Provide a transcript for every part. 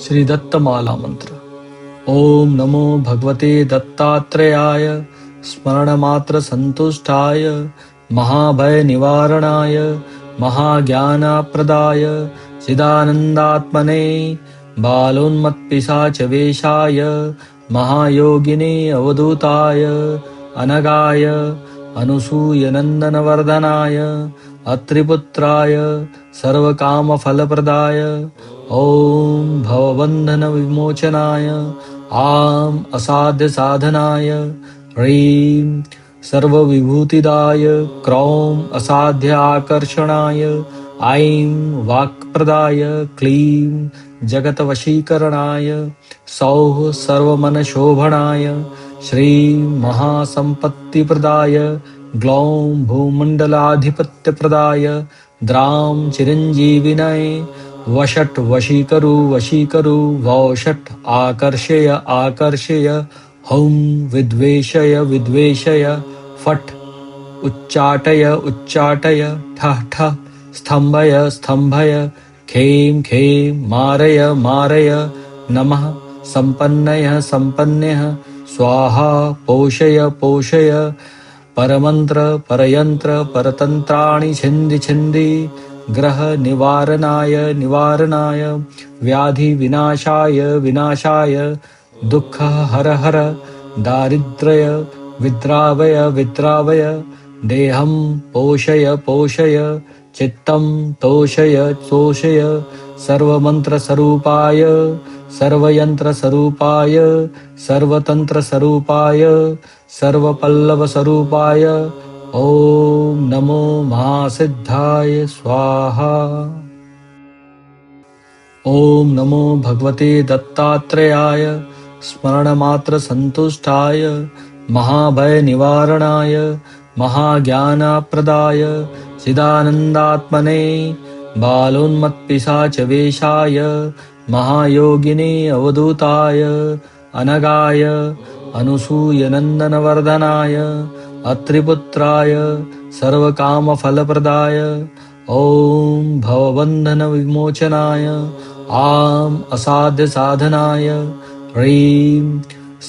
श्री दत्तमाला मंत्र। ओम नमो भगवते दत्तात्रेयाय स्मरणमात्र संतुष्टाय महाभय निवारणाय महाज्ञानप्रदाय चिदानंदात्मने बालोन्मत्पिशाच वेशाय महायोगिने अवधूताय अनगाय अनुसूयनंदनवर्धनाय अत्रिपुत्राय सर्वकामफलप्रदाय ओम भवबंधन विमोचनाय आम असाध्य साधनाय ह्रीं सर्वविभूतिदाय क्रौं असाध्य आकर्षणाय ऐं वाक्प्रदाय क्लीं जगतवशीकरणाय सौः सर्वमनशोभनाय श्रीं महासंपत्तिप्रदाय ग्लौं भूमण्डलाधिपत्यप्रदाय द्रां चिरञ्जीविनये वषट् वशीकरु वशीकरु वौषट् आकर्षय आकर्षय हौं विद्वेषय विद्वेषय फट् उच्चाटय उच्चाटय ठः ठः स्तम्भय स्तम्भय खें खें मारय मारय नमः सम्पन्नयः सम्पन्नयः स्वाहा पोषय पोषय परमंत्र परयंत्र परतंत्राणि छिन्धि छिन्धि ग्रह निवारणाय निवारणाय व्याधि विनाशाय विनाशाय दुःख हर हर दारिद्र्य विद्रावय विद्रावय देहं पोषय पोषय चित्तं तोषय तोषय सर्वमंत्र स्वरूपाय सर्वयंत्र स्वरूपाय सर्वतंत्र स्वरूपाय सर्वपल्लव स्वरूपाय ओम नमो महासिद्धाय स्वाहा। ओम नमो भगवते दत्तात्रेयाय स्मरणमात्र संतुष्टाय महाभय निवारणाय महाज्ञानप्रदाय चिदानंदात्मने बालोन्मत्पिशाच वेशाय महायोगिने अवधूताय अनगाय अनुसूयनंदनवर्धनाय अत्रिपुत्राय सर्वकामफलप्रदाय ओम भवबंधन विमोचनाय आम असाध्य साधनाय ह्रीं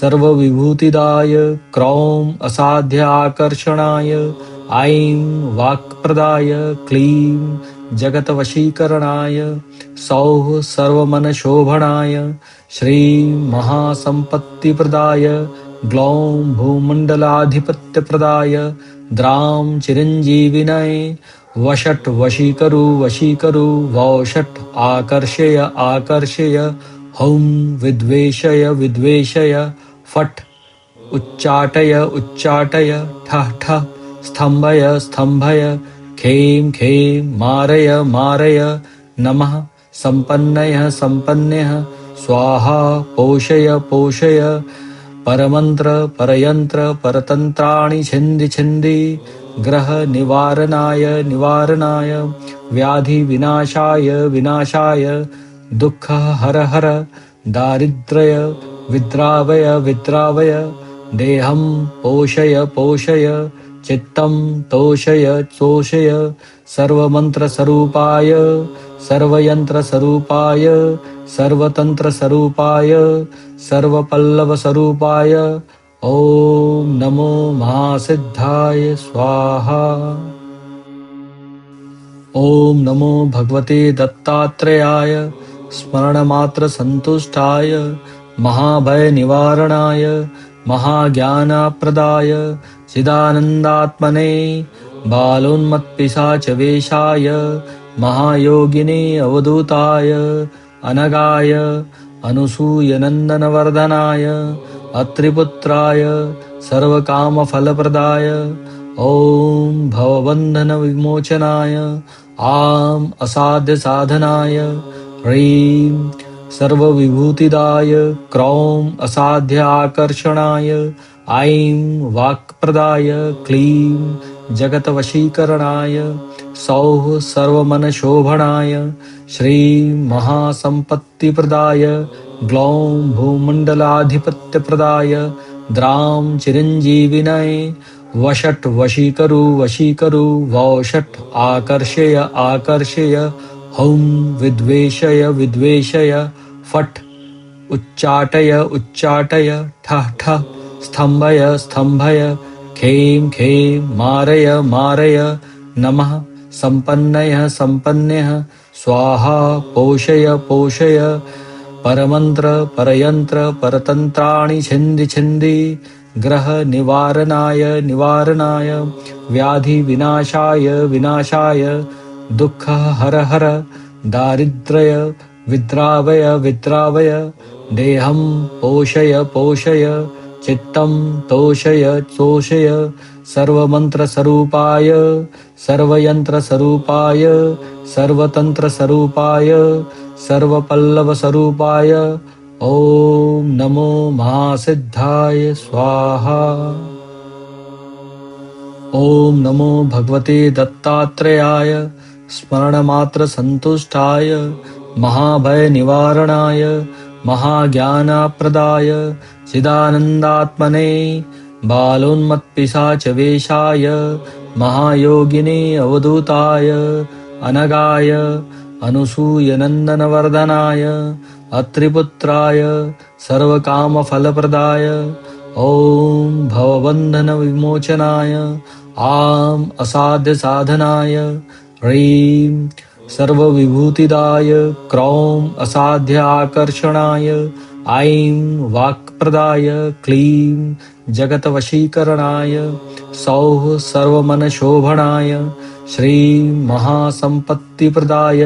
सर्वविभूतिदाय क्रौं असाध्य आकर्षणाय ऐं वाक्प्रदाय क्लीं जगतवशीकरणाय सौः सर्वमनशोभनाय श्रीं महासंपत्तिप्रदाय ग्लौं भूमण्डलाधिपत्यप्रदाय द्रां चिरञ्जीविनये वषट् वशीकरु वशीकरु वौषट् आकर्षय आकर्षय हौं विद्वेषय विद्वेषय फट् उच्चाटय उच्चाटय ठः ठः स्तम्भय स्तम्भय खें खें मारय मारय नमः सम्पन्नयः सम्पन्नयः स्वाहा पोषय पोषय परमंत्र परयंत्र परतंत्राणि छिन्धि छिन्धि ग्रह निवारणाय निवारणाय व्याधि विनाशाय विनाशाय दुःख हर हर दारिद्र्य विद्रावय विद्रावय देहं पोषय पोषय चित्तं तोषय तोषय सर्वमंत्र स्वरूपाय सर्वयंत्र स्वरूपाय सर्वतंत्र स्वरूपाय सर्वपल्लव स्वरूपाय ओम नमो महासिद्धाय स्वाहा। ओम नमो भगवते दत्तात्रेयाय स्मरणमात्र संतुष्टाय महाभय निवारणाय महाज्ञानप्रदाय चिदानंदात्मने बालोन्मत्पिशाच वेशाय महायोगिने अवधूताय अनगाय अनुसूयनंदनवर्धनाय अत्रिपुत्राय सर्वकामफलप्रदाय ओम भवबंधन विमोचनाय आम असाध्य साधनाय ह्रीं सर्वविभूतिदाय क्रौं असाध्य आकर्षणाय ऐं वाक्प्रदाय क्लीं जगतवशीकरणाय सौः सर्वमनशोभनाय श्रीं महासंपत्तिप्रदाय ग्लौं भूमण्डलाधिपत्यप्रदाय द्रां चिरञ्जीविनये वषट् वशीकरु वशीकरु वौषट् आकर्षय आकर्षय हौं विद्वेषय विद्वेषय फट् उच्चाटय उच्चाटय ठः ठः स्तम्भय स्तम्भय खें खें मारय मारय नमः सम्पन्नयः सम्पन्नयः स्वाहा पोषय पोषय परमन्त्र परयन्त्र परतन्त्राणि छिन्दि छिन्दि ग्रह निवारणाय निवारणाय व्याधि विनाशाय विनाशाय दुःख हर हर दारिद्र्य विद्रावय विद्रावय देहं पोषय पोषय चित्तं तोषय तोषय सर्वमन्त्रस्वरूपाय सर्वयन्त्रस्वरूपाय सर्वतन्त्रस्वरूपाय सर्वपल्लवस्वरूपाय ॐ नमो महासिद्धाय स्वाहा। ॐ नमो भगवते दत्तात्रेयाय स्मरणमात्र संतुष्टाय महाभय निवारणाय महाज्ञानप्रदाय चिदानन्दात्मने बालोन्मत्पिशाचवेशाय महायोगिने अवधूताय अनगाय अनुसूयनन्दनवर्धनाय अत्रिपुत्राय सर्वकामफलप्रदाय ॐ भवबन्धनविमोचनाय आम् असाध्यसाधनाय ह्रीं सर्वविभूतिदाय क्रौं असाध्य आकर्षणाय ऐं वाक्प्रदाय क्लीं जगतवशीकरणाय सौः सर्वमनशोभनाय श्रीं महासम्पत्तिप्रदाय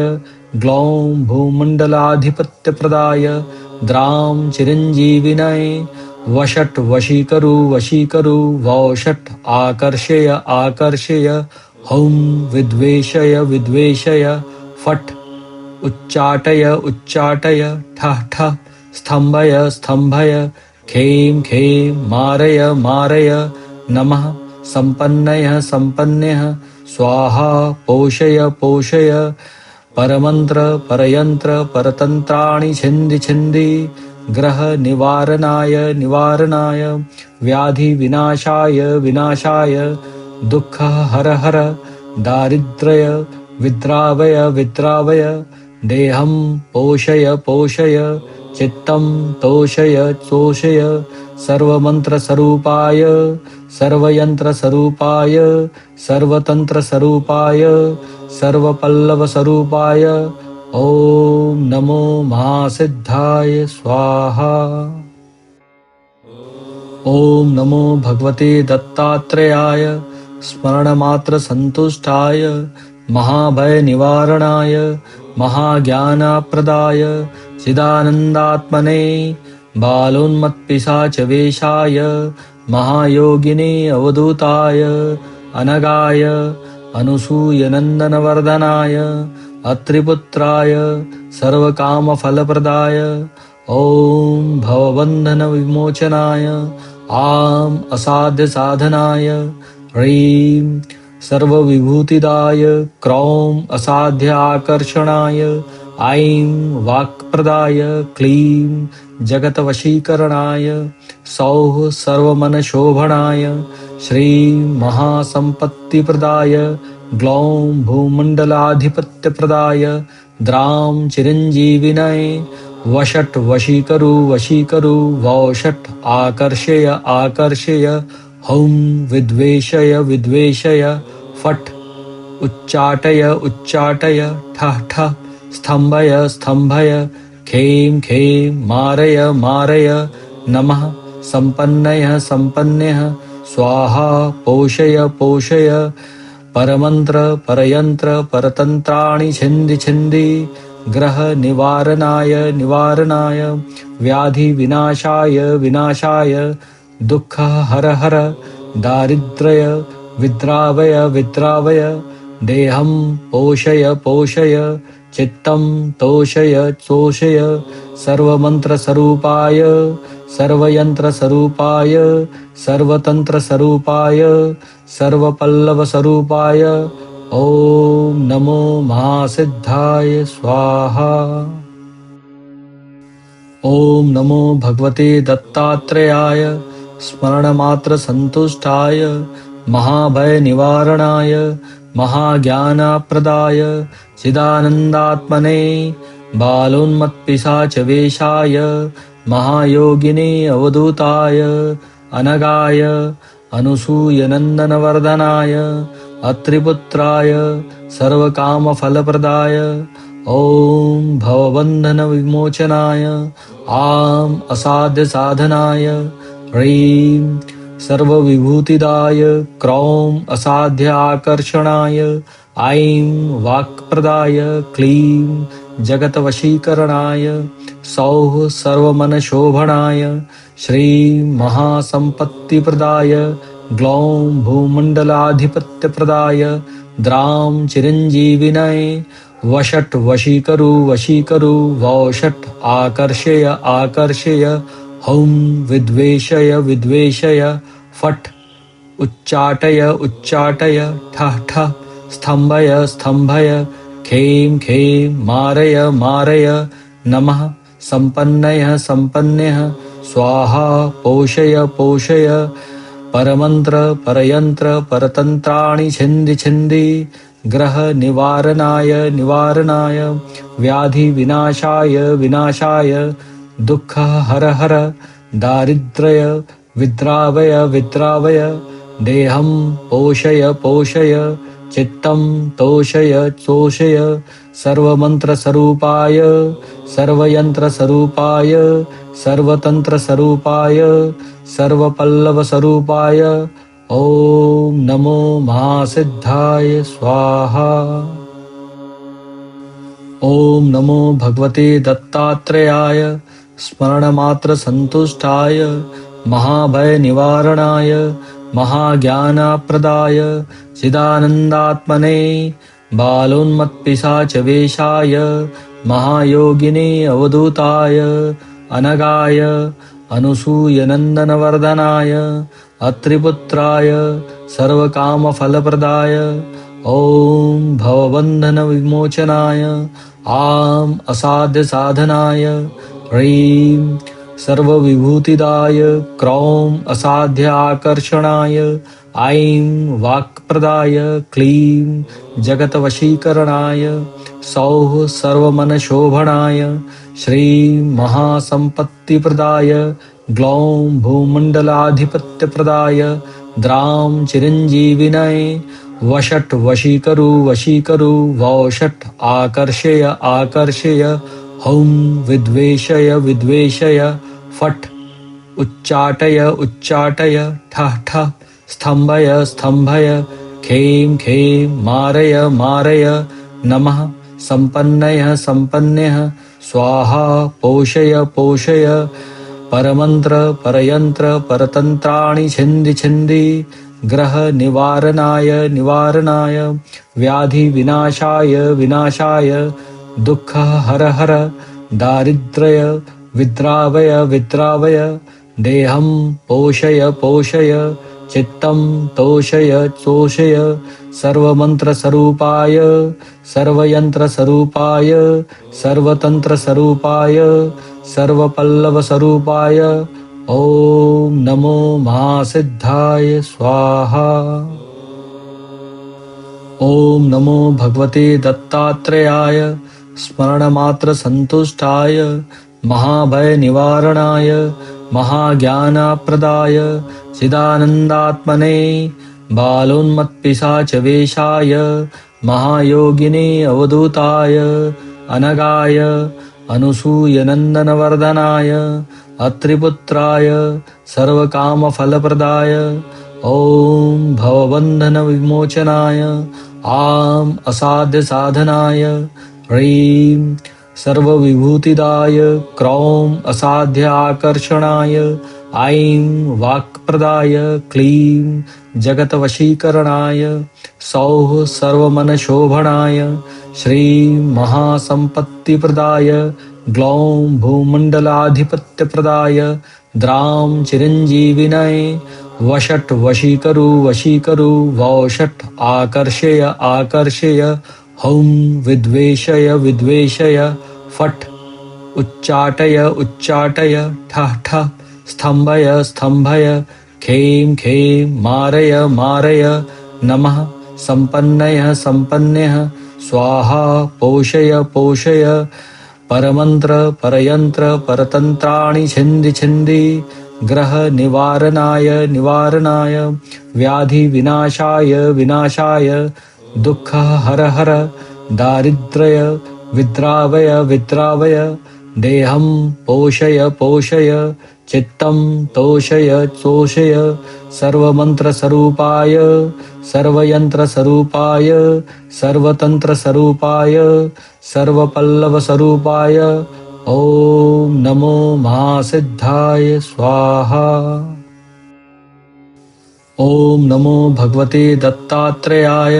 ग्लौं भूमण्डलाधिपत्यप्रदाय द्रां चिरञ्जीविनये वषट् वशीकरु वशीकरु वौषट् आकर्षय आकर्षय हौं विद्वेषय विद्वेषय फट् उच्चाटय उच्चाटय ठः ठः स्तम्भय स्तम्भय खें खें मारय मारय नमः सम्पन्नयः सम्पन्नयः स्वाहा पोषय पोषय परमन्त्र परयन्त्र परतन्त्राणि छिन्दि छिन्दि ग्रह निवारणाय निवारणाय व्याधि विनाशाय विनाशाय दुःख हर हर दारिद्र्य विद्रावय विद्रावय देहं पोषय पोषय चित्तं तोषय तोषय सर्वमन्त्रस्वरूपाय सर्वयन्त्रस्वरूपाय सर्वतन्त्रस्वरूपाय सर्वपल्लवस्वरूपाय ॐ नमो महासिद्धाय स्वाहा। ॐ नमो भगवते दत्तात्रेयाय स्मरणमात्र संतुष्टाय महाभय निवारणाय महाज्ञानप्रदाय चिदानन्दात्मने बालोन्मत्पिशाचवेशाय महायोगिने अवधूताय अनगाय अनुसूयनन्दनवर्धनाय अत्रिपुत्राय सर्वकामफलप्रदाय ॐ भवबन्धनविमोचनाय आम् असाध्यसाधनाय ह्रीं सर्वविभूतिदाय क्रौं असाध्य आकर्षणाय ऐं वाक्प्रदाय क्लीं जगतवशीकरणाय सौः सर्वमनशोभनाय श्रीं महासम्पत्तिप्रदाय ग्लौं भूमण्डलाधिपत्यप्रदाय द्रां चिरञ्जीविनये वषट् वशीकरु वशीकरु वौषट् आकर्षय आकर्षय हौं विद्वेषय विद्वेषय फट् उच्चाटय उच्चाटय ठः ठः स्तम्भय स्तम्भय खें खें मारय मारय नमः सम्पन्नयः सम्पन्नयः स्वाहा पोषय पोषय परमन्त्र परयन्त्र परतन्त्राणि छिन्दि छिन्दि ग्रह निवारणाय निवारणाय व्याधि विनाशाय विनाशाय दुःख हर हर दारिद्र्य विद्रावय विद्रावय देहं पोषय पोषय चित्तं तोषय तोषय सर्वमन्त्रस्वरूपाय सर्वयन्त्रस्वरूपाय सर्वतन्त्रस्वरूपाय सर्वपल्लवस्वरूपाय ॐ नमो महासिद्धाय स्वाहा। ॐ नमो भगवते दत्तात्रेयाय स्मरणमात्र संतुष्टाय महाभय निवारणाय महाज्ञानप्रदाय चिदानन्दात्मने बालोन्मत्पिशाचवेशाय महायोगिने अवधूताय अनगाय अनुसूयनन्दनवर्धनाय अत्रिपुत्राय सर्वकामफलप्रदाय ॐ भवबन्धनविमोचनाय आं असाध्यसाधनाय ह्रीं सर्वविभूतिदाय क्रौं असाध्य आकर्षणाय ऐं वाक्प्रदाय क्लीं जगतवशीकरणाय सौः सर्वमनशोभनाय श्रीं महासम्पत्तिप्रदाय ग्लौं भूमण्डलाधिपत्यप्रदाय द्रां चिरञ्जीविनये वषट् वशीकरु वशीकरु वौषट् आकर्षय आकर्षय हौं विद्वेषय विद्वेषय फट् उच्चाटय उच्चाटय ठः ठः स्तम्भय स्तम्भय खें खें मारय मारय नमः सम्पन्नयः सम्पन्नयः स्वाहा पोषय पोषय परमन्त्र परयन्त्र परतन्त्राणि छिन्दि छिन्दि ग्रह निवारणाय निवारणाय व्याधि विनाशाय विनाशाय दुःख हर हर दारिद्र्य विद्रावय विद्रावय देहं पोषय पोषय चित्तं तोषय तोषय सर्वमन्त्रस्वरूपाय सर्वयन्त्रस्वरूपाय सर्वतन्त्रस्वरूपाय सर्वपल्लवस्वरूपाय ॐ नमो महासिद्धाय स्वाहा। ॐ नमो भगवते दत्तात्रेयाय स्मरणमात्रसन्तुष्टाय महाभयनिवारणाय महाज्ञानप्रदाय चिदानन्दात्मने बालोन्मत्पिशाचवेशाय महायोगिने अवधूताय अनगाय अनुसूयनन्दनवर्धनाय अत्रिपुत्राय सर्वकामफलप्रदाय ॐ भवबन्धनविमोचनाय आं असाध्यसाधनाय ह्रीं सर्वविभूतिदाय क्रौं असाध्य आकर्षणाय ऐं वाक्प्रदाय क्लीं जगतवशीकरणाय सौः सर्वमनशोभनाय श्रीं महासम्पत्तिप्रदाय ग्लौं भूमण्डलाधिपत्यप्रदाय द्रां चिरञ्जीविनये वषट् वशीकरु वशीकरु वौषट् आकर्षय आकर्षय हौं विद्वेषय विद्वेषय फट् उच्चाटय उच्चाटय ठः ठः स्तम्भय स्तम्भय खें खें मारय मारय नमः सम्पन्नयः सम्पन्नयः स्वाहा पोषय पोषय परमन्त्र परयन्त्र परतन्त्राणि छिन्दि छिन्दि ग्रह निवारणाय निवारणाय व्याधि विनाशाय विनाशाय दुःख हर हर दारिद्र्य विद्रावय विद्रावय देहं पोषय पोषय चित्तं तोषय तोषय सर्वमन्त्रस्वरूपाय सर्वयन्त्रस्वरूपाय सर्वतन्त्रस्वरूपाय सर्वपल्लवस्वरूपाय ॐ नमो महासिद्धाय स्वाहा। ॐ नमो भगवते दत्तात्रेयाय स्मरणमात्रसन्तुष्टाय महाभयनिवारणाय महाज्ञानप्रदाय चिदानन्दात्मने बालोन्मत्पिशाचवेशाय महायोगिने अवधूताय अनगाय अनुसूयनन्दनवर्धनाय अत्रिपुत्राय सर्वकामफलप्रदाय ॐ भवबन्धनविमोचनाय आं असाध्यसाधनाय ह्रीं सर्वविभूतिदाय क्रौं असाध्य आकर्षणाय ऐं वाक्प्रदाय क्लीं जगतवशीकरणाय सौः सर्वमनशोभनाय श्रीं महासम्पत्तिप्रदाय ग्लौं भूमण्डलाधिपत्यप्रदाय द्रां चिरञ्जीविनये वषट् वशीकरु वशीकरु वौषट् आकर्षय आकर्षय हौं विद्वेषय विद्वेषय फट् उच्चाटय उच्चाटय ठः ठः स्तम्भय स्तम्भय खें खें मारय मारय नमः सम्पन्नयः सम्पन्नयः स्वाहा पोषय पोषय परमंत्र परयंत्र परतंत्राणि छिंदि छिंदि ग्रह निवारणाय निवारणाय व्याधि विनाशाय विनाशाय दुःख हर हर दारिद्र्य विद्रावय विद्रावय देहं पोषय पोषय चित्तं तोषय तोषय सर्वमंत्र स्वरूपाय सर्वयंत्र स्वरूपाय सर्वतंत्र स्वरूपाय सर्वपल्लव स्वरूपाय ओम नमो महासिद्धाय स्वाहा। ओम नमो भगवते दत्तात्रेयाय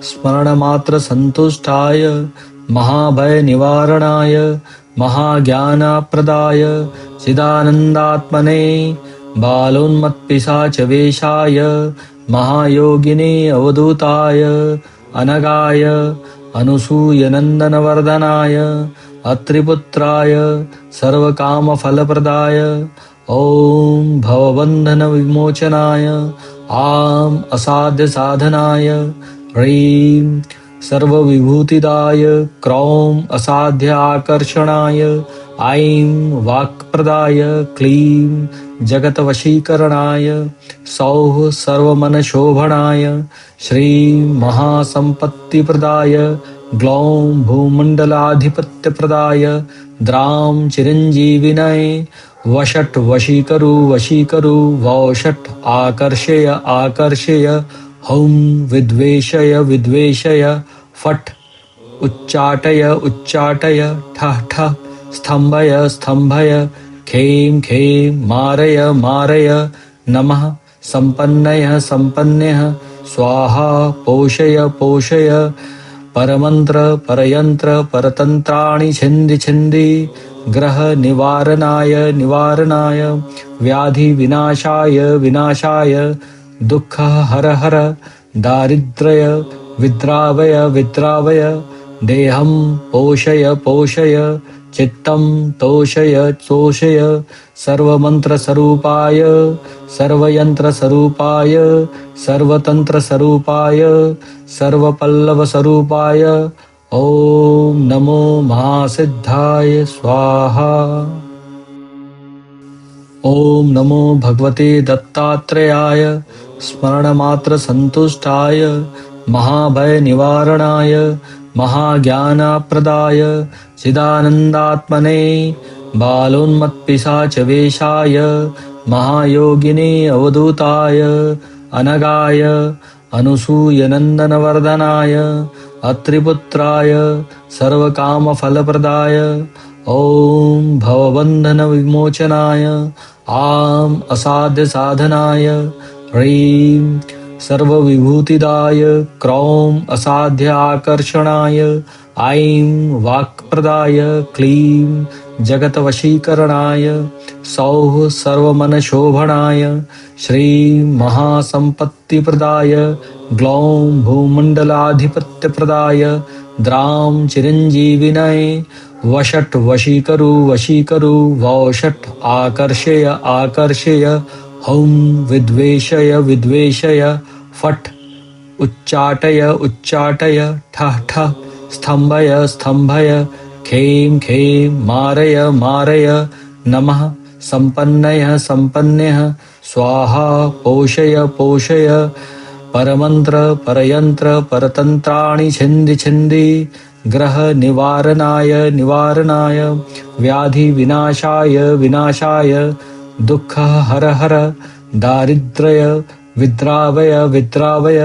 स्मरणमात्र संतुष्टाय महाभय निवारणाय महाज्ञानप्रदाय चिदानंदात्मने बालोन्मत्पिशाच वेशाय महायोगिने अवधूताय अनगाय अनुसूयनंदनवर्धनाय अत्रिपुत्राय सर्वकामफलप्रदाय ओम भवबंधन विमोचनाय आम असाध्य साधनाय ह्रीं सर्वविभूतिदाय क्रौं असाध्य आकर्षणाय ऐं वाक्प्रदाय क्लीं जगतवशीकरणाय सौः सर्वमनशोभनाय श्रीं महासंपत्तिप्रदाय ग्लौं भूमण्डलाधिपत्यप्रदाय द्रां चिरञ्जीविनये वषट् वशीकरु वशीकरु वौषट् आकर्षय आकर्षय हौं विद्वेषय विद्वेषय फट् उच्चाटय उच्चाटय ठः ठः स्तंभय स्तंभय खें खें मारय मारय नमः सम्पन्नयः सम्पन्नयः स्वाहा पोषय पोषय परमंत्र परयंत्र परतंत्राणि छिंदि छिंदि ग्रह निवारणाय निवारणाय व्याधि विनाशाय विनाशाय दुःख हर हर दारिद्र्य विद्रावय विद्रावय देहं पोषय पोषय चित्तं तोषय तोषय सर्वमंत्र स्वरूपाय सर्वयंत्र स्वरूपाय सर्वतंत्र स्वरूपाय सर्वपल्लव स्वरूपाय ओम नमो महासिद्धाय स्वाहा। ओम नमो भगवते दत्तात्रेयाय स्मरणमात्र संतुष्टाय महाभय निवारणाय महाज्ञानप्रदाय चिदानंदात्मने बालोन्मत्पिशाच वेशाय महायोगिने अवधूताय अनगाय अनुसूयनंदनवर्धनाय अत्रिपुत्राय सर्वकामफलप्रदाय ओम भवबंधन विमोचनाय आम असाध्य साधनाय ह्रीं सर्वविभूतिदाय क्रौं असाध्य आकर्षणाय ऐं वाक्प्रदाय क्लीं जगतवशीकरणाय सौः सर्वमनशोभनाय श्रीं महासंपत्तिप्रदाय ग्लौं भूमण्डलाधिपत्यप्रदाय द्रां चिरञ्जीविनये वषट् वशीकरु वशीकरु वौषट् आकर्षय आकर्षय हौं विद्वेषय विद्वेषय फट् उच्चाटय उच्चाटय ठः ठः स्तंभय स्तंभय खें खें मारय मारय नमः सम्पन्नयः सम्पन्नयः स्वाहा पोषय पोषय परमंत्र परयंत्र परतंत्राणि छिंदि छिंदि ग्रह निवारणाय निवारणाय व्याधि विनाशाय विनाशाय दुःख हर हर दारिद्र्य विद्रावय विद्रावय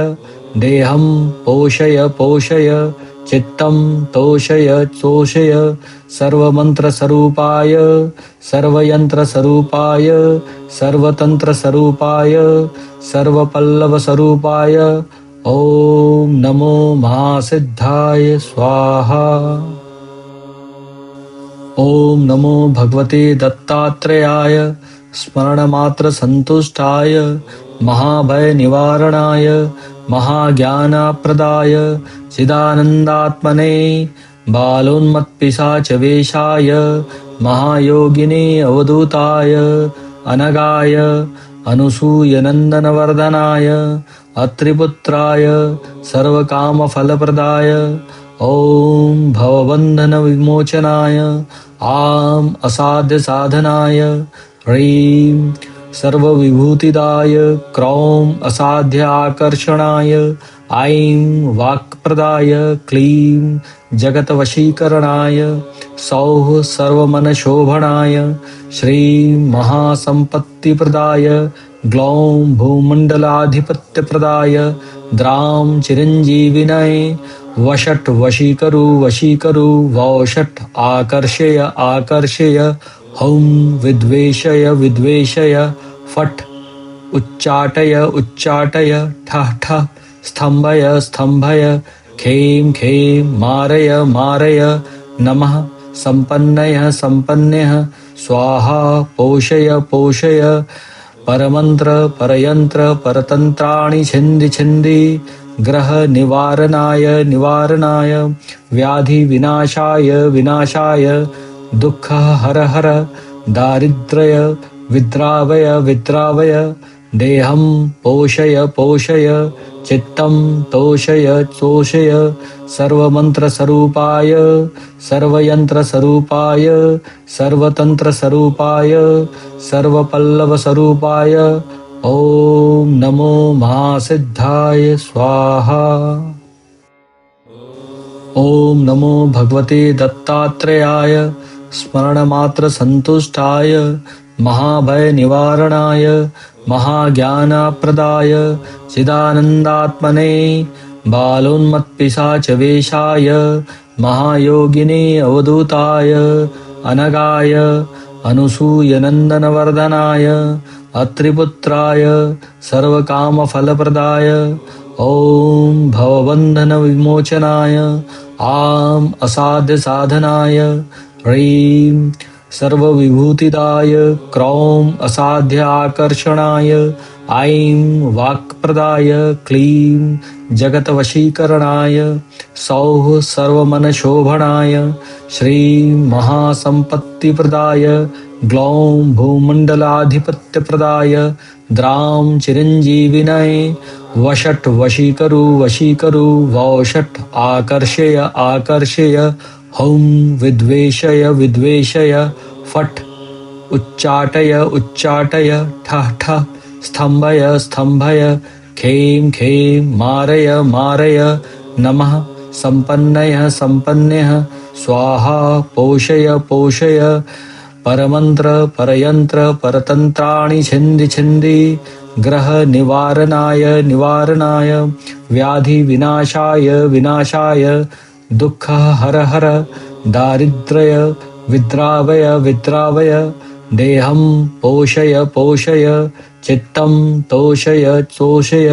देहं पोषय पोषय चित्तं तोषय तोषय सर्वमंत्र स्वरूपाय सर्वयंत्र स्वरूपाय सर्वतंत्र स्वरूपाय सर्वपल्लव स्वरूपाय ओम नमो महासिद्धाय स्वाहा। ओम नमो भगवते दत्तात्रेयाय स्मरणमात्र संतुष्टाय महाभय निवारणाय महाज्ञानप्रदाय चिदानंदात्मने बालोन्मत्पिशाच वेशाय महायोगिने अवधूताय अनगाय अनुसूयनंदनवर्धनाय अत्रिपुत्राय सर्वकामफलप्रदाय ॐ भवबन्धनविमोचनाय आम् असाध्यसाधनाय ह्रीं सर्वविभूतिदाय क्रौं असाध्य आकर्षणाय ऐं वाक्प्रदाय क्लीं जगतवशीकरणाय सौः सर्वमनशोभनाय श्रीं महासम्पत्तिप्रदाय ग्लौं भूमण्डलाधिपत्यप्रदाय द्रां चिरञ्जीविनये वषट् वशीकरु वशीकरु वौषट् आकर्षय आकर्षय हौं विद्वेषय विद्वेषय फट् उच्चाटय उच्चाटय ठः ठः स्तम्भय स्तम्भय खें खें मारय मारय नमः सम्पन्नयः सम्पन्नयः स्वाहा पोषय पोषय परमन्त्र परयन्त्र परतन्त्राणि छिन्दि छिन्दि ग्रह निवारणाय निवारणाय व्याधि विनाशाय विनाशाय दुःख हर हर दारिद्र्य विद्रावय विद्रावय देहं पोषय पोषय चित्तं तोषय तोषय सर्वमन्त्रस्वरूपाय सर्वयन्त्रस्वरूपाय सर्वतन्त्रस्वरूपाय सर्वपल्लवस्वरूपाय ॐ नमो महासिद्धाय स्वाहा। ॐ नमो भगवते दत्तात्रेयाय स्मरणमात्र संतुष्टाय महाभय निवारणाय महाज्ञानप्रदाय चिदानन्दात्मने बालोन्मत्पिशाचवेशाय महायोगिने अवधूताय अनगाय अनुसूयनन्दनवर्धनाय अत्रिपुत्राय सर्वकामफलप्रदाय ॐ भवबन्धनविमोचनाय आम् असाध्यसाधनाय ह्रीं सर्वविभूतिदाय क्रौं असाध्य आकर्षणाय ऐं वाक्प्रदाय क्लीं जगतवशीकरणाय सौः सर्वमनशोभनाय श्रीं महासम्पत्तिप्रदाय ग्लौं भूमण्डलाधिपत्यप्रदाय द्रां चिरञ्जीविनये वषट् वशीकरु वशीकरु वौषट् आकर्षय आकर्षय हौं विद्वेषय विद्वेषय फट् उच्चाटय उच्चाटय ठः ठः स्तम्भय स्तम्भय खें खें मारय मारय नमः सम्पन्नयः सम्पन्नयः स्वाहा पोषय पोषय परमन्त्र परयन्त्र परतन्त्राणि छिन्दि छिन्दि ग्रह निवारणाय निवारणाय व्याधि विनाशाय विनाशाय दुःख हर हर दारिद्र्य विद्रावय विद्रावय देहं पोषय पोषय चित्तं तोषय तोषय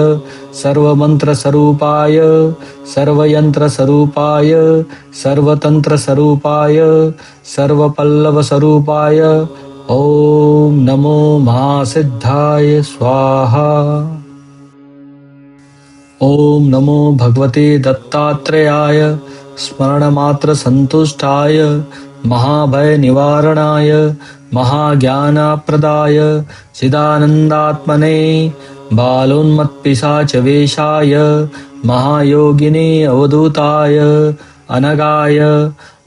सर्वमन्त्रस्वरूपाय सर्वयन्त्रस्वरूपाय सर्वतन्त्रस्वरूपाय सर्वपल्लवस्वरूपाय ॐ नमो महासिद्धाय स्वाहा। ॐ नमो भगवते दत्तात्रेयाय स्मरणमात्र संतुष्टाय महाभय निवारणाय महाज्ञानप्रदाय चिदानन्दात्मने बालोन्मत्पिशाचवेशाय महायोगिने अवधूताय अनगाय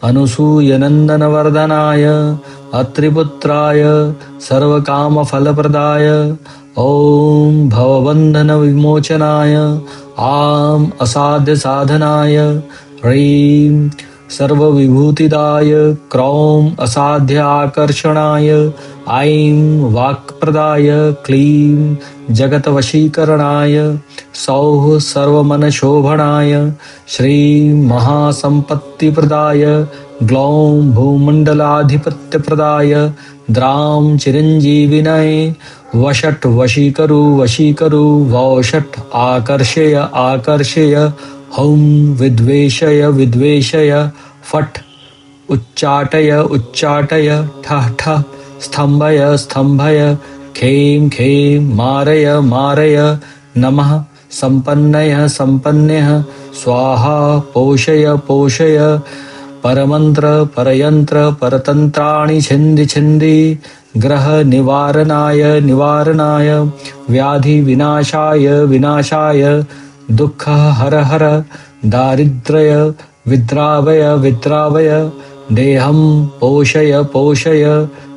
अनुसूयनन्दनवर्धनाय अत्रिपुत्राय सर्वकामफलप्रदाय ॐ भवबन्धनविमोचनाय आम् असाध्यसाधनाय ह्रीं सर्वविभूतिदाय क्रौं असाध्य आकर्षणाय ऐं वाक्प्रदाय क्लीं जगतवशीकरणाय सौः सर्वमनशोभनाय श्रीं महासम्पत्तिप्रदाय ग्लौं भूमण्डलाधिपत्यप्रदाय द्रां चिरञ्जीविनये वषट् वशीकरु वशीकरु वौषट् आकर्षय आकर्षय हौं विद्वेषय विद्वेषय फट् उच्चाटय उच्चाटय ठः ठः स्तम्भय स्तम्भय खें खें मारय मारय नमः सम्पन्नयः सम्पन्नयः स्वाहा पोषय पोषय परमंत्र परयंत्र परतंत्राणि छिंदि छिंदि ग्रह निवारणाय निवारणाय व्याधि विनाशाय विनाशाय दुःख हर हर दारिद्र्य विद्रावय विद्रावय देहं पोषय पोषय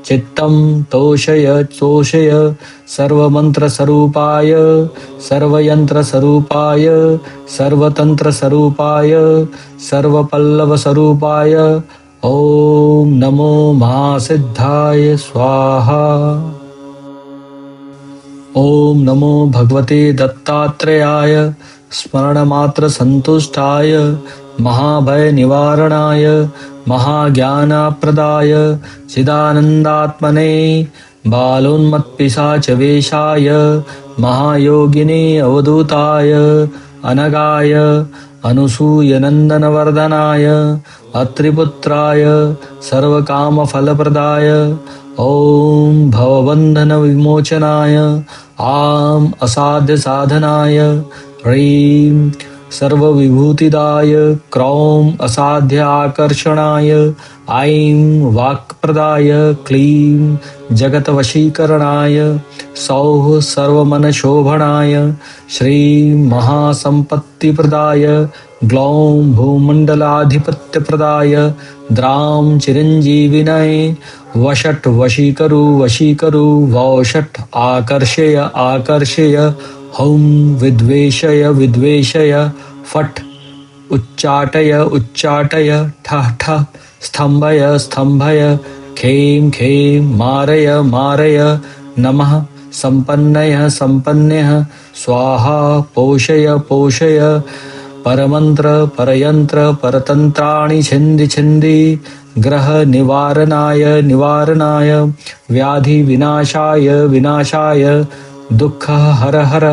चित्तं तोषय तोषय सर्वमन्त्रस्वरूपाय सर्वयन्त्रस्वरूपाय सर्वतन्त्रस्वरूपाय सर्वपल्लवस्वरूपाय ॐ नमो महासिद्धाय स्वाहा। ॐ नमो भगवते दत्तात्रेयाय स्मरणमात्र संतुष्टाय महाभय निवारणाय महाज्ञानप्रदाय चिदानन्दात्मने बालोन्मत्पिशाचवेशाय महायोगिने अवधूताय अनगाय अनुसूयनन्दनवर्धनाय अत्रिपुत्राय सर्वकामफलप्रदाय ॐ भवबन्धनविमोचनाय आम् असाध्यसाधनाय ह्रीं सर्वविभूतिदाय क्रौं असाध्य आकर्षणाय ऐं वाक्प्रदाय क्लीं जगतवशीकरणाय सौः सर्वमनशोभनाय श्रीं महासम्पत्तिप्रदाय ग्लौं भूमण्डलाधिपत्यप्रदाय द्रां चिरञ्जीविनये वषट् वशीकरु वशीकरु वौषट् आकर्षय आकर्षय हौं विद्वेषय विद्वेषय फट् उच्चाटय उच्चाटय ठः ठः स्तम्भय स्तम्भय खें खें मारय मारय नमः सम्पन्नयः सम्पन्नयः स्वाहा पोषय पोषय परमंत्र परयंत्र परतंत्राणि छिंदि छिंदि ग्रह निवारणाय निवारणाय व्याधि विनाशाय विनाशाय दुःख हर हर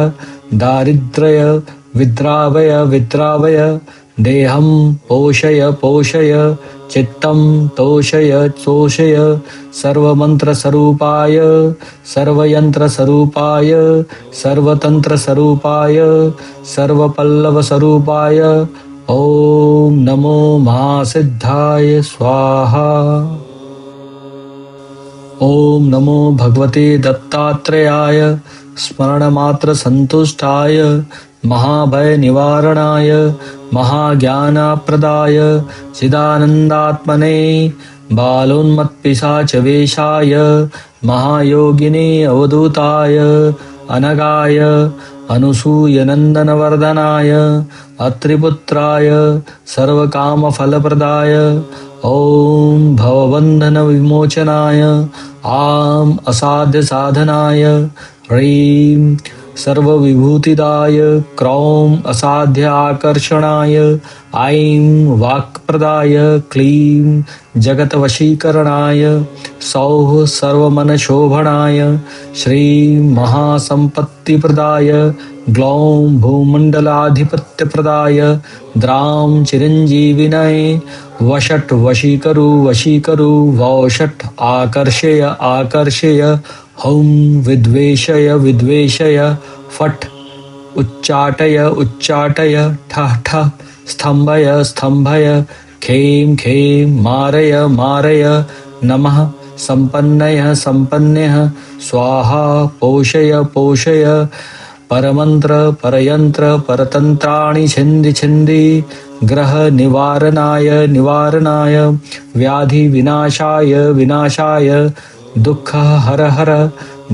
दारिद्र्य विद्रावय विद्रावय देहं पोषय पोषय चित्तं तोषय तोषय सर्वमन्त्रस्वरूपाय सर्वयन्त्रस्वरूपाय सर्वतन्त्रस्वरूपाय सर्वपल्लवस्वरूपाय ॐ नमो महासिद्धाय स्वाहा। ॐ नमो भगवते दत्तात्रेयाय स्मरणमात्र संतुष्टाय महाभय निवारणाय महाज्ञानप्रदाय चिदानन्दात्मने बालोन्मत्पिशाचवेशाय महायोगिने अवधूताय अनगाय अनुसूयनन्दनवर्धनाय अत्रिपुत्राय सर्वकामफलप्रदाय ॐ भवबन्धनविमोचनाय आम् असाध्यसाधनाय ह्रीं सर्वविभूतिदाय क्रौं असाध्य आकर्षणाय ऐं वाक्प्रदाय क्लीं जगतवशीकरणाय सौः सर्वमनशोभनाय श्रीं महासम्पत्तिप्रदाय ग्लौं भूमण्डलाधिपत्यप्रदाय द्रां चिरञ्जीविनये वषट् वशीकरु वशीकरु वौषट् आकर्षय आकर्षय हौं विद्वेषय विद्वेषय फट् उच्चाटय उच्चाटय ठः ठः स्तम्भय स्तम्भय खें खें मारय मारय नमः सम्पन्नयः सम्पन्नयः स्वाहा पोषय पोषय परमंत्र परयंत्र परतंत्राणि छिंदि छिंदि ग्रह निवारणाय निवारणाय व्याधि विनाशाय विनाशाय दुःख हर हर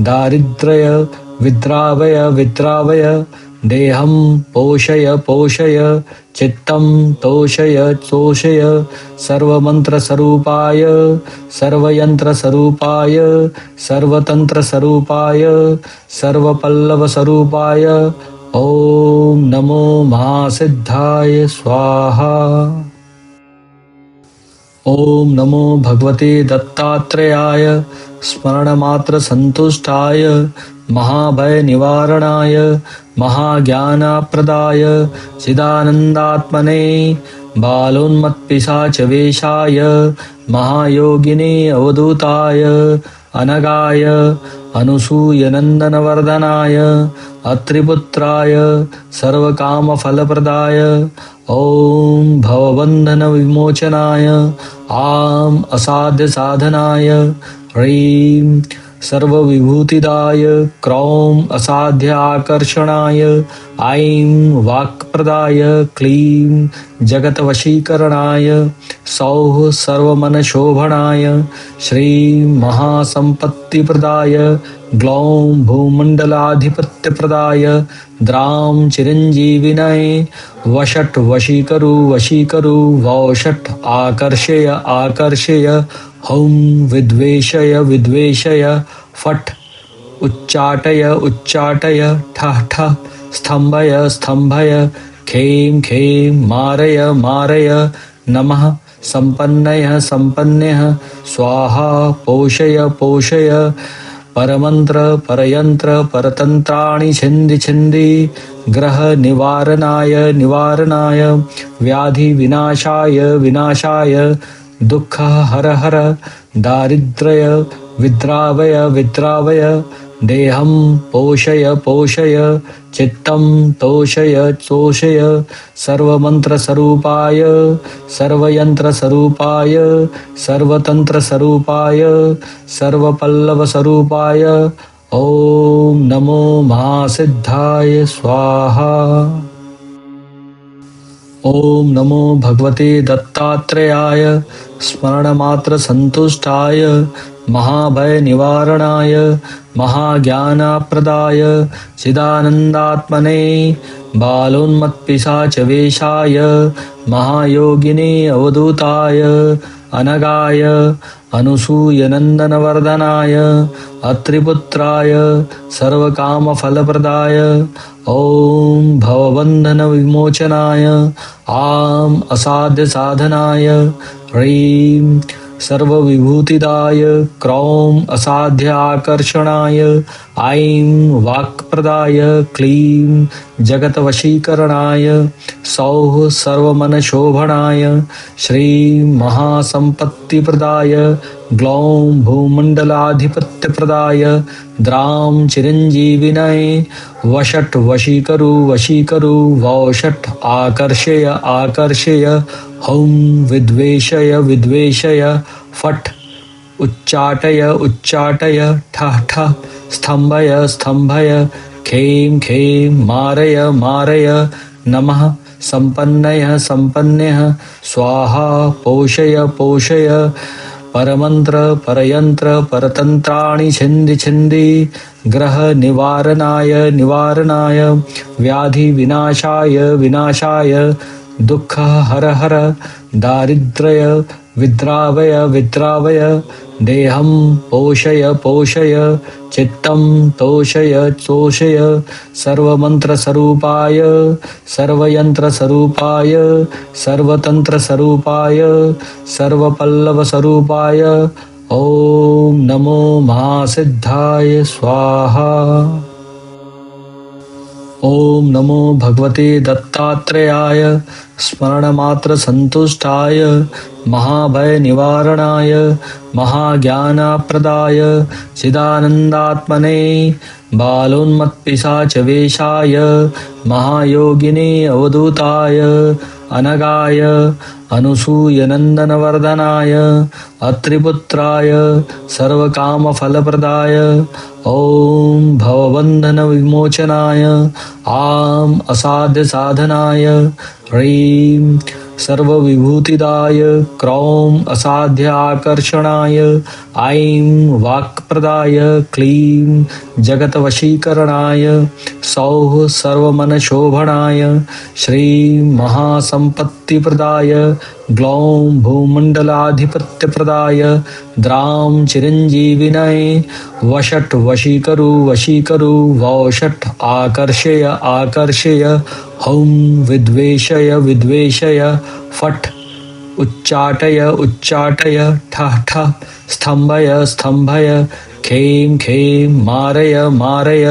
दारिद्र्य विद्रावय विद्रावय देहं पोषय पोषय चित्तं तोषय तोषय सर्वमन्त्रस्वरूपाय सर्वयन्त्रस्वरूपाय सर्वतन्त्रस्वरूपाय सर्वपल्लवस्वरूपाय ॐ नमो महासिद्धाय स्वाहा। ॐ नमो भगवते दत्तात्रेयाय स्मरणमात्र संतुष्टाय महाभय निवारणाय महाज्ञानप्रदाय चिदानन्दात्मने बालोन्मत्पिशाचवेशाय महायोगिने अवधूताय अनगाय अनुसूयनन्दनवर्धनाय अत्रिपुत्राय सर्वकामफलप्रदाय ॐ भवबन्धनविमोचनाय आं असाध्यसाधनाय ह्रीं सर्वविभूतिदाय क्रौं असाध्याकर्षणाय ऐं वाक्प्रदाय क्लीं जगतवशीकरणाय सौः सर्वमनशोभनाय श्रीं महासम्पत्तिप्रदाय ग्लौं भूमण्डलाधिपत्यप्रदाय द्रां चिरञ्जीविनये वषट् वशीकरु वशीकरु वौषट् आकर्षय आकर्षय हौं विद्वेषय विद्वेषय फट् उच्चाटय उच्चाटय ठः ठः स्तम्भय स्तम्भय खें खें मारय मारय नमः सम्पन्नयः सम्पन्नयः स्वाहा पोषय पोषय परमन्त्र परयन्त्र परतन्त्राणि छिन्दि छिन्दि ग्रह निवारणाय निवारणाय व्याधि विनाशाय विनाशाय दुःख हर हर दारिद्र्य विद्रावय विद्रावय देहं पोषय पोषय चित्तं तोषय तोषय सर्वमन्त्रस्वरूपाय सर्वयन्त्रस्वरूपाय सर्वतन्त्रस्वरूपाय सर्वपल्लवस्वरूपाय ॐ नमो महासिद्धाय स्वाहा। ॐ नमो भगवते दत्तात्रेयाय स्मरणमात्र संतुष्टाय महाभय निवारणाय महाज्ञानप्रदाय चिदानन्दात्मने बालोन्मत्पिशाचवेशाय महायोगिने अवधूताय अनगाय अनुसूयनन्दनवर्धनाय अत्रिपुत्राय सर्वकामफलप्रदाय ॐ भवबन्धनविमोचनाय आं असाध्यसाधनाय ह्रीं सर्वविभूतिदाय क्रौं असाध्याकर्षणाय ऐं वाक्प्रदाय क्लीं जगतवशीकरणाय सौः सर्वमनशोभनाय श्रीं महासम्पत्तिप्रदाय ग्लौं भूमण्डलाधिपत्यप्रदाय द्रां चिरञ्जीविनये वषट् वशीकरु वशीकरु वौषट् आकर्षय आकर्षय हौं विद्वेषय विद्वेषय फट् उच्चाटय उच्चाटय ठः ठः स्तम्भय स्तम्भय खें खें मारय मारय नमः सम्पन्नयः सम्पन्नयः स्वाहा पोषय पोषय परमन्त्र परयन्त्र परतन्त्राणि छिन्दि छिन्दि ग्रह निवारणाय निवारणाय व्याधि विनाशाय विनाशाय दुःख हर हर दारिद्र्य विद्रावय विद्रावय देहं पोषय पोषय चित्तं तोषय तोषय सर्वमन्त्रस्वरूपाय सर्वयन्त्रस्वरूपाय सर्वतन्त्रस्वरूपाय सर्वपल्लवस्वरूपाय ॐ नमो महासिद्धाय स्वाहा। ॐ नमो भगवते दत्तात्रेयाय स्मरणमात्र संतुष्टाय महाभय निवारणाय महाज्ञानप्रदाय चिदानन्दात्मने बालोन्मत्पिशाचवेशाय महायोगिने अवधूताय अनगाय अनुसूयनन्दनवर्धनाय अत्रिपुत्राय सर्वकामफलप्रदाय ॐ भवबन्धनविमोचनाय आं असाध्यसाधनाय ह्रीं सर्वविभूतिदाय क्रौं असाध्याकर्षणाय ऐं वाक्प्रदाय क्लीं जगतवशीकरणाय सौः सर्वमनशोभनाय श्रीं महासम्पत्तिप्रदाय ग्लौं भूमण्डलाधिपत्यप्रदाय द्रां चिरञ्जीविनये वषट् वशीकरु वशीकरु वौषट् आकर्षय आकर्षय हौं विद्वेषय विद्वेषय फट् उच्चाटय उच्चाटय ठः ठः स्तम्भय स्तम्भय खें खें मारय मारय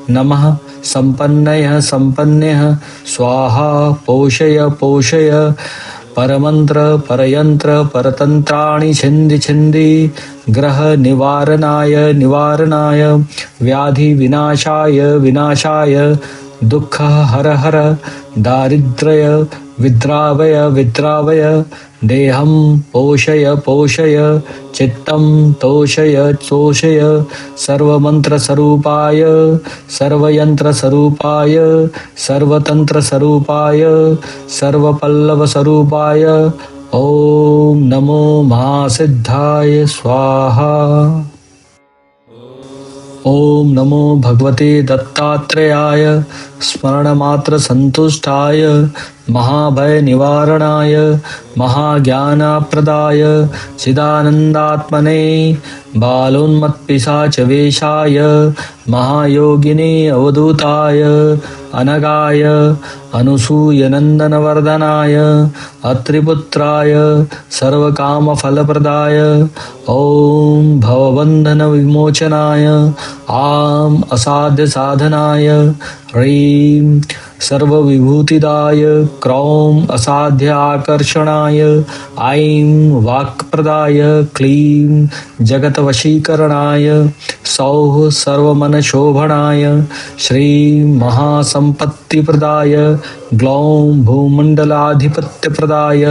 नमः सम्पन्नयः सम्पन्नयः स्वाहा पोषय पोषय परमन्त्र परयन्त्र परतन्त्राणि छिन्दि छिन्दि ग्रह निवारणाय निवारणाय व्याधि विनाशाय विनाशाय दुःख हर हर दारिद्र्य विद्रावय विद्रावय देहं पोषय पोषय चित्तं तोषय तोषय सर्वमन्त्रस्वरूपाय सर्वयन्त्रस्वरूपाय सर्वतन्त्रस्वरूपाय सर्वपल्लवस्वरूपाय ॐ नमो महासिद्धाय स्वाहा। ओम नमो भगवते दत्तात्रेयाय स्मरणमात्र संतुष्टाय महाभय निवारणाय महाज्ञानप्रदाय चिदानन्दात्मने बालोन्मत्पिशाचवेशाय महायोगिने अवधूताय अनगाय अनुसूयनन्दनवर्धनाय अत्रिपुत्राय सर्वकामफलप्रदाय ॐ भवबन्धनविमोचनाय आम् असाध्यसाधनाय ह्रीं सर्वविभूतिदाय क्रौं असाध्य आकर्षणाय ऐं वाक्प्रदाय क्लीं जगतवशीकरणाय सौः सर्वमनशोभनाय श्रीं महासम्पत्तिप्रदाय ग्लौं भूमण्डलाधिपत्यप्रदाय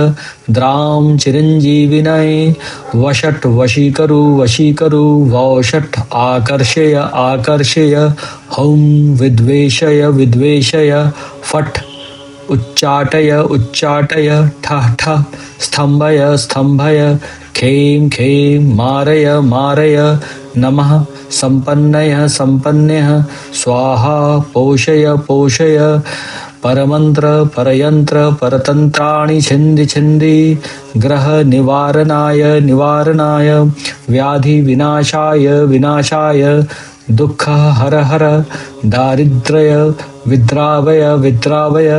द्रां चिरञ्जीविनये वषट् वशीकरु वशीकरु वौषट् आकर्षय आकर्षय हौं विद्वेषय विद्वेषय फट् उच्चाटय उच्चाटय ठः ठः स्तम्भय स्तम्भय खें खें मारय मारय नमः सम्पन्नय सम्पन्नः स्वाहा पोषय पोषय परमंत्र परयंत्र परतंत्राणि छिन्धि छिन्धि ग्रह निवारणाय निवारणाय व्याधि विनाशाय विनाशाय दुःख हर हर दारिद्र्य विद्रावय विद्रावय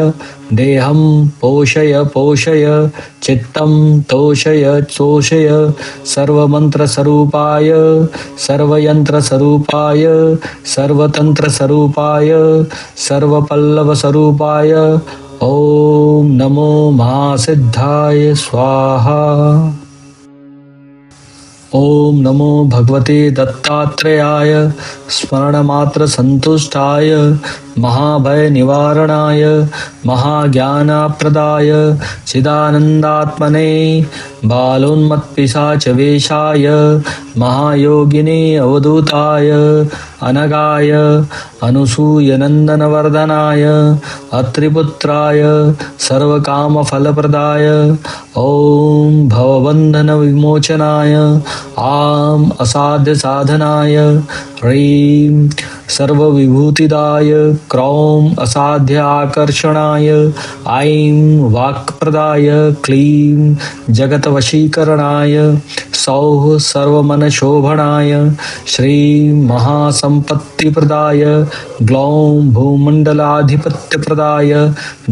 देहं पोषय पोषय चित्तं तोषय तोषय सर्वमन्त्रस्वरूपाय सर्वयन्त्रस्वरूपाय सर्वतन्त्रस्वरूपाय सर्वपल्लवस्वरूपाय ॐ नमो महासिद्धाय स्वाहा। ओम नमो भगवते दत्तात्रेयाय स्मरणमात्र संतुष्टाय महाभय निवारणाय महाज्ञानप्रदाय चिदानन्दात्मने बालोन्मत्पिशाचवेशाय महायोगिने अवधूताय अनगाय अनुसूयनन्दनवर्धनाय अत्रिपुत्राय सर्वकामफलप्रदाय ॐ भवबन्धनविमोचनाय आम् असाध्यसाधनाय ह्रीं सर्वविभूतिदाय क्रौं असाध्य आकर्षणाय ऐं वाक्प्रदाय क्लीं जगतवशीकरणाय सौः सर्वमनशोभनाय श्रीं महासम्पत्तिप्रदाय ग्लौं भूमण्डलाधिपत्यप्रदाय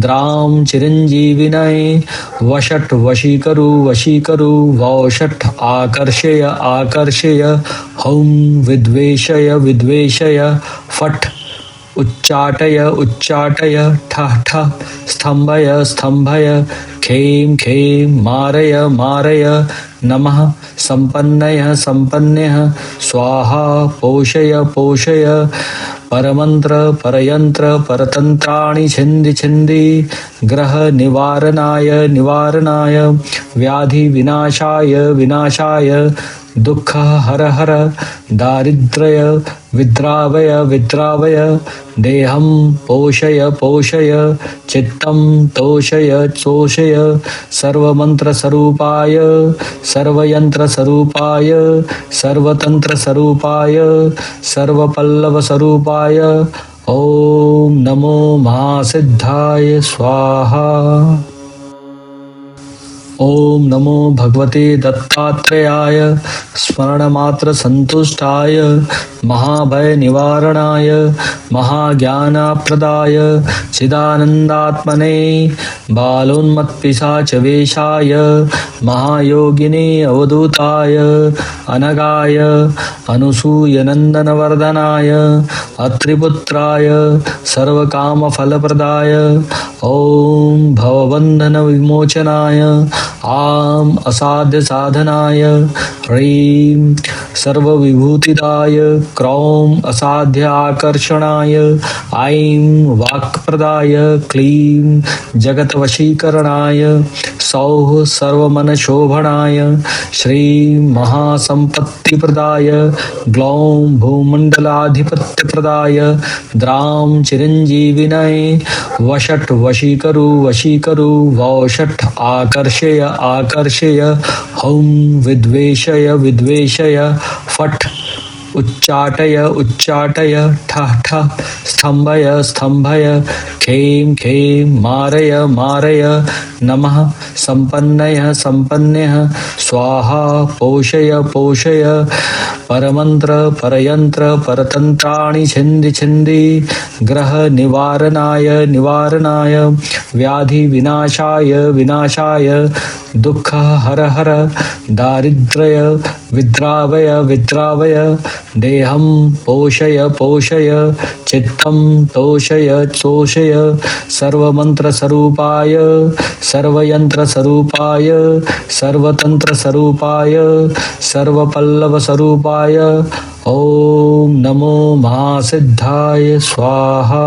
द्रां चिरञ्जीविनये वषट् वशीकरु वशीकरु वौषट् आकर्षय आकर्षय हौं विद्वेषय विद्वेषय फट् उच्चाटय उच्चाटय ठः ठः स्तम्भय स्तम्भय खें खें मारय मारय नमः सम्पन्नय सम्पन्नः स्वाहा पोषय पोषय परमंत्र परयंत्र परतंत्राणि छिन्धि छिन्धि ग्रह निवारणाय निवारणाय व्याधि विनाशाय विनाशाय दुःख हर हर दारिद्र्य विद्रावय विद्रावय देहं पोषय पोषय चित्तं तोषय तोषय सर्वमन्त्रस्वरूपाय सर्वयन्त्रस्वरूपाय सर्वतन्त्रस्वरूपाय सर्वपल्लवस्वरूपाय ॐ नमो महासिद्धाय स्वाहा। ओम नमो भगवते दत्तात्रेयाय स्मरणमात्र संतुष्टाय महाभय निवारणाय महाज्ञानप्रदाय चिदानन्दात्मने बालोन्मत्पिशाचवेशाय महायोगिने अवधूताय अनगाय अनुसूयनन्दनवर्धनाय अत्रिपुत्राय सर्वकामफलप्रदाय ॐ भवबन्धनविमोचनाय आम असाध्य साधनाय ह्रीं सर्वविभूतिदाय क्रौं असाध्य आकर्षणाय ऐं वाक्प्रदाय क्लीं जगतवशीकरणाय सौः सर्वमनशोभनाय श्रीं महासम्पत्तिप्रदाय ग्लौं भूमण्डलाधिपत्यप्रदाय द्रां चिरञ्जीविनये वषट् वशीकरु वशीकरु वौषट् आकर्षय आकर्षय हौं विद्वेषय विद्वेषय फट् उच्चाटय उच्चाटय ठः ठः स्तम्भय स्तम्भय खें खें मारय मारय नमः सम्पन्नय सम्पन्नः स्वाहा पोषय पोषय परमन्त्र परयन्त्र परतन्त्राणि छिन्दि छिन्दि ग्रह निवारणाय निवारणाय व्याधि विनाशाय विनाशाय दुःख हर हर दारिद्र्य विद्रावय विद्रावय देहं पोषय पोषय चित्तं तोषय तोषय सर्वमन्त्रस्वरूपाय सर्वयन्त्रस्वरूपाय सर्वतन्त्रस्वरूपाय सर्वपल्लवस्वरूपाय ॐ नमो महासिद्धाय स्वाहा।